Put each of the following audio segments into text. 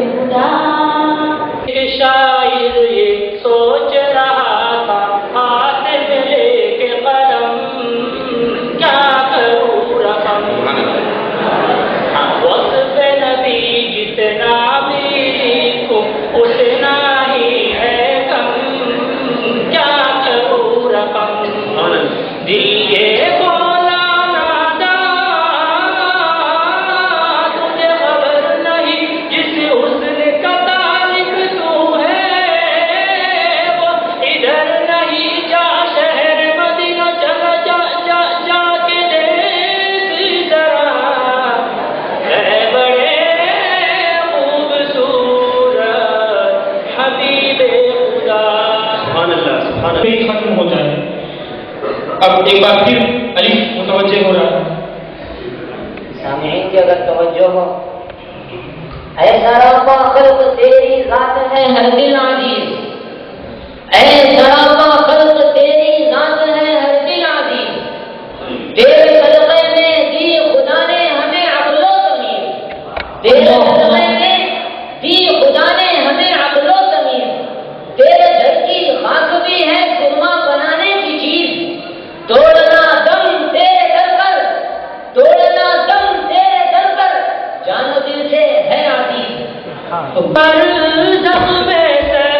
خدا. شاعر یہ سوچ رہا تھا ہاتھ میں لے کے قلم کیا کروں رقم. وصف نبی جتنا بھی لکھوں اتنا ہی ہے کم کیا کروں رقم. دل یہ بولا نادا تجھے خبر نہیں جس حسن کا تالک تو ہے وہ ادھر نہیں جا شہر مدینہ چلا جا جا جا کے دیکھ ذرا ہے بڑے خوبصورت حبیب خدا. سبحان اللہ سبحان اللہ. بھی ختم ہو جائے. اب ایک بار پھر علی متوجہ ہو رہا ہے. سامعین کی اگر توجہ ہو، اے سراپا خلق تیری ذات ہے ہر دل عزیز. اے سراپا خلق تیری ذات ہے ہر دل عزیز. تیرے صدقے میں دی خدا نے ہمیں عقل و تمیز. تیرے صدقے میں دی خدا نے ہمیں عقل و تمیز. تیرے گھر کی خاک بھی ہے سرما بنانے کی چیز. توڑنا دم تیرے در پر، توڑنا دم تیرے در پر، جان و دل سے ہے عزیز. برزخ میں سہ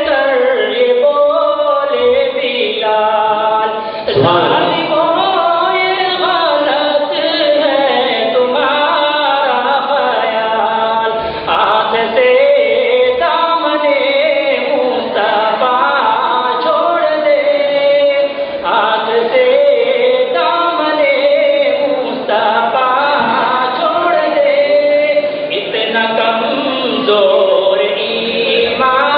کر یہ بولے بلال ظالموں یہ غلط ہے تمہارا خیال. ہاتھ سے دامن مصطفیٰ چھوڑ دے، ہاتھ سے دامن مصطفیٰ چھوڑ دے. اتنا کمزور ایمان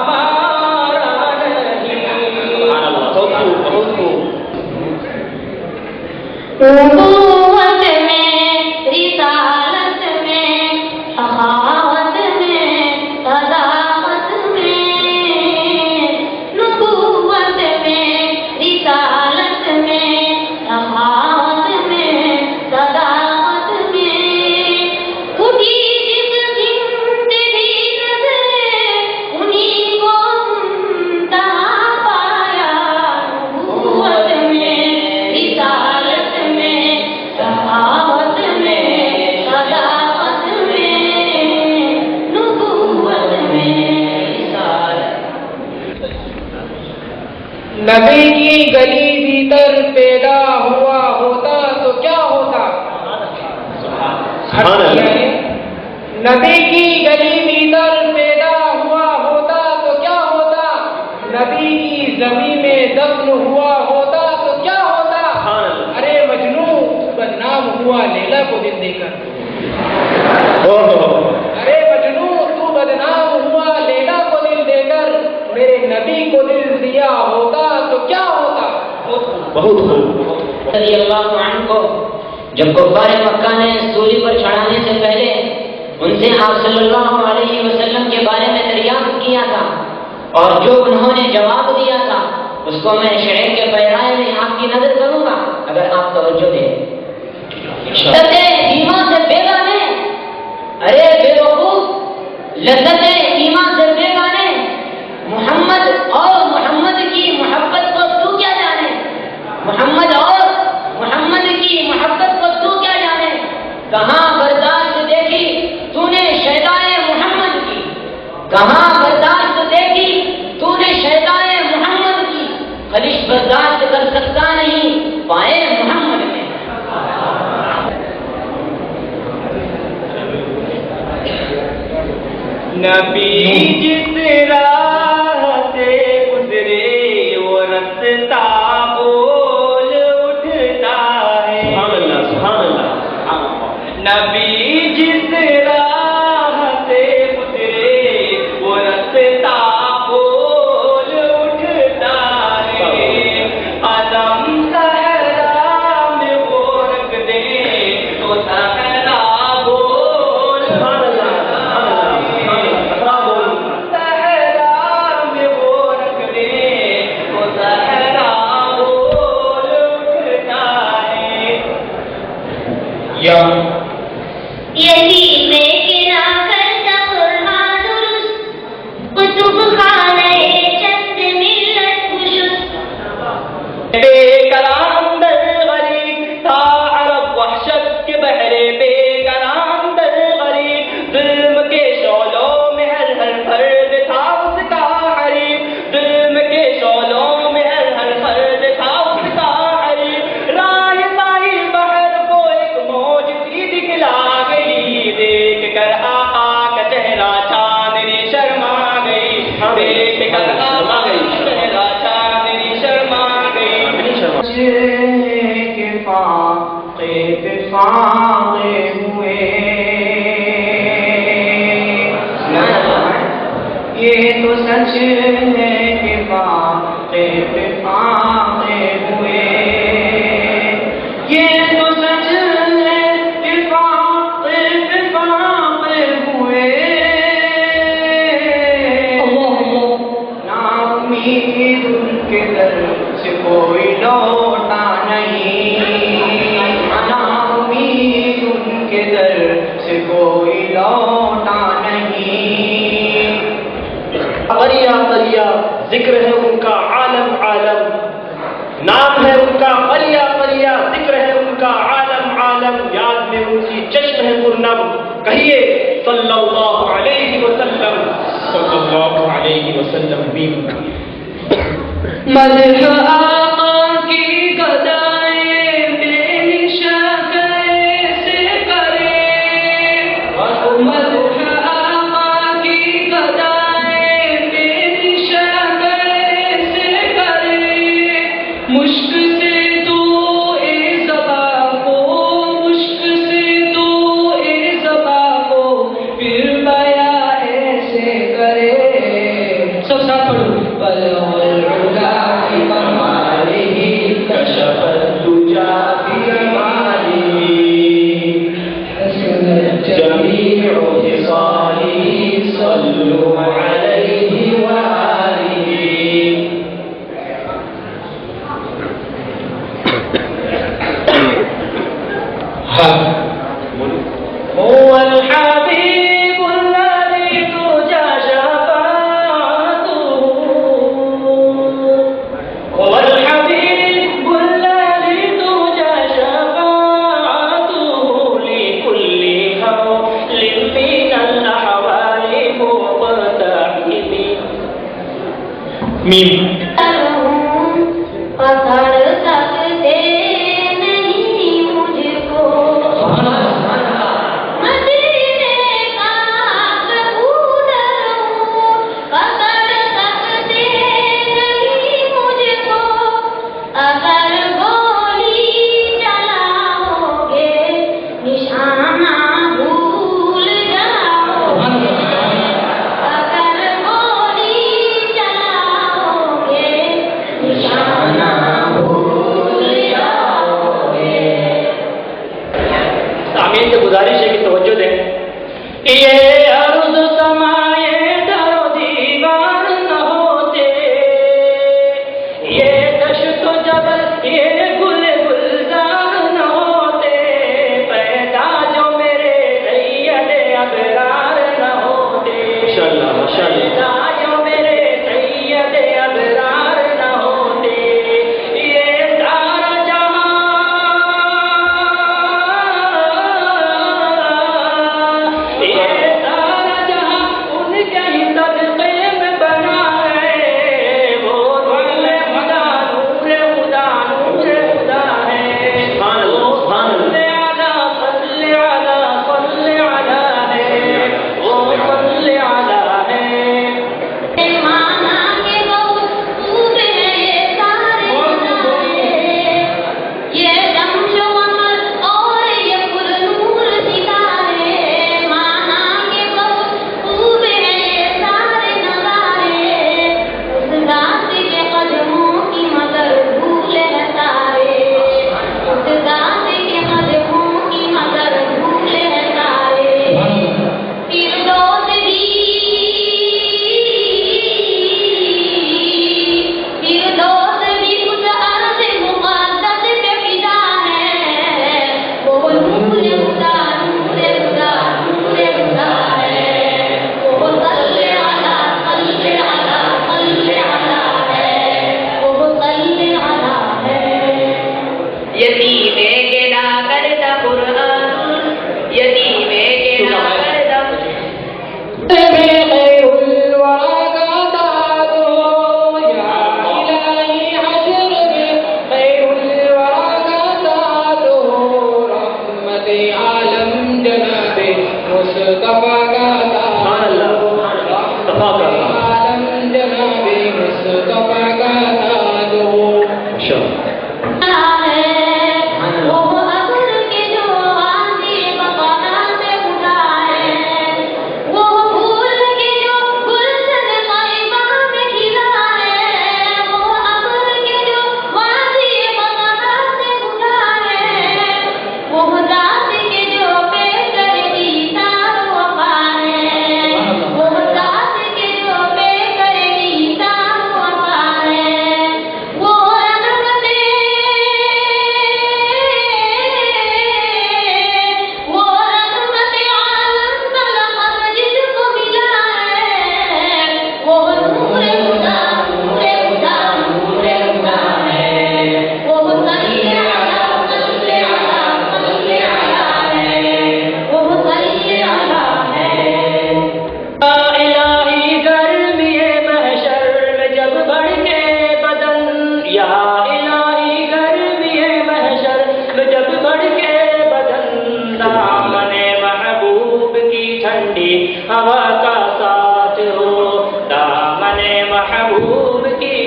ہمارا نہیں. بہت خوب بہت خوب. نبوت میں رسالت میں سخاوت میں صداقت میں. نبوت میں رسالت میں سخاوت میں صداقت میں. اٹھی جس زندگی نظر انہیں کو منتہا پایا. نبوت میں رسالت میں سخاوت میں صداقت میں. نبوت میں رسالت. نبی کی گلی بھیتر پیدا ہوا ہوتا تو کیا ہوتا؟ سبحان اللہ. نبی کی گلی بھیتر پیدا ہوا ہوتا تو کیا ہوتا؟ نبی کی زمین میں دفن ہوا ہوتا تو کیا ہوتا؟ سبحان اللہ. ارے مجنو تو بدنام ہوا لیلا کو دل دے کر. اوہ. ارے مجنو تو بدنام ہوا لیلا کو دل دے کر. میرے نبی کو دل دیا ہوتا تو کیا ہوتا؟ بہت خوب. رضی اللہ عنہ کو جب کفار مکہ نے سولی پر چڑھانے سے پہلے ان سے آپ صلی اللہ علیہ وسلم کے بارے میں دریافت کیا تھا اور جو انہوں نے جواب دیا تھا اس کو میں شعر کے پیرائے میں آپ کی نظر کروں گا اگر آپ توجہ دیں. لذت ایمان سے بیگانے، ارے بے وقوف، لذت ایمان سے بیگانے، محمد اور محمد کی محبت کو تو کیا جانے. محمد اور محمد کی محبت کو تو کیا جانے. کہاں برداشت دیکھی تو نے شیدائے محمد کی، کہاں برداشت دیکھی تو نے شیدائے محمد کی. خلش برداشت کر سکتا نہیں پائے محمد میں. نبی جس راہ سے گزرے وہ رستہ بول اٹھتا ہے. سبحان اللہ سبحان اللہ. نبی جس راہ سے گزرے وہ رستہ بول اٹھتا ہے. عدم صحرا میں وہ رکھ دے تو صحرا بول. سبحان اللہ سبحان اللہ. صحرا بول. صحرا دیکھ کر شرما گئی میرا چاندنی شرما گئی کے فاقے پہ فاقے ہوئے یہ تو سچ ہے کہ فاقے پہ فاقے ہوئے یہ تو سچ ہے کہ فاقے پہ فاقے ہوئے نا امید ان کے در سے کوئی لوٹا نہیں نا امید ان کے در سے کوئی لوٹا نہیں قریا قریا ذکر ہے ان کا عالم عالم نام ہے ان کا قریا قریا ذکر ہے ان کا عالم عالم یاد میں ان کی چشم ہے پرنم کہیے صلی اللہ علیہ وسلم صلی اللہ علیہ وسلم مدح آقا کی گدائیں بے نشا کیسے کرے مدح آقا کی گدائیں بے نشا کیسے کرے مشک سے تو اے زباں کو مشک سے تو اے زباں کو پھر بیاں ایسے کرے سب ساتھ پڑھو میم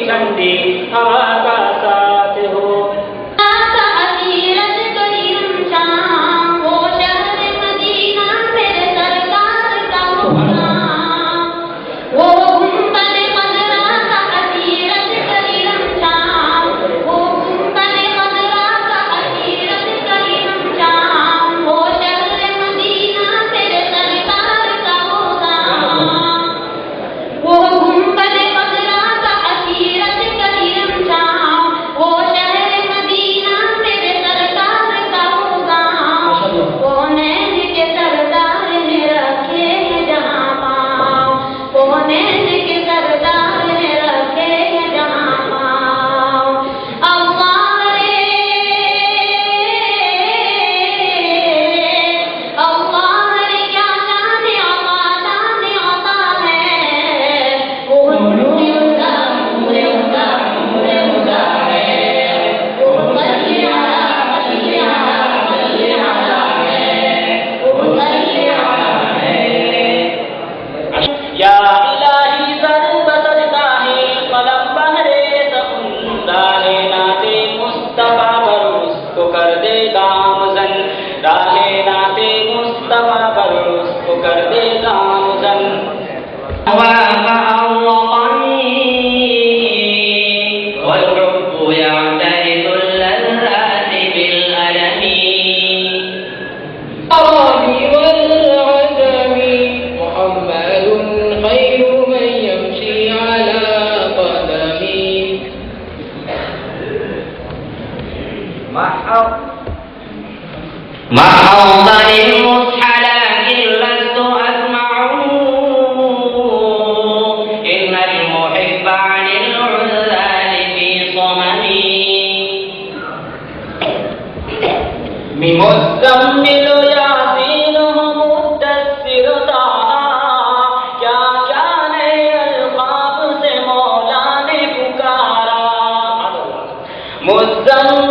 ٹھنڈی ہوا کا ساتھ ہو. مزمل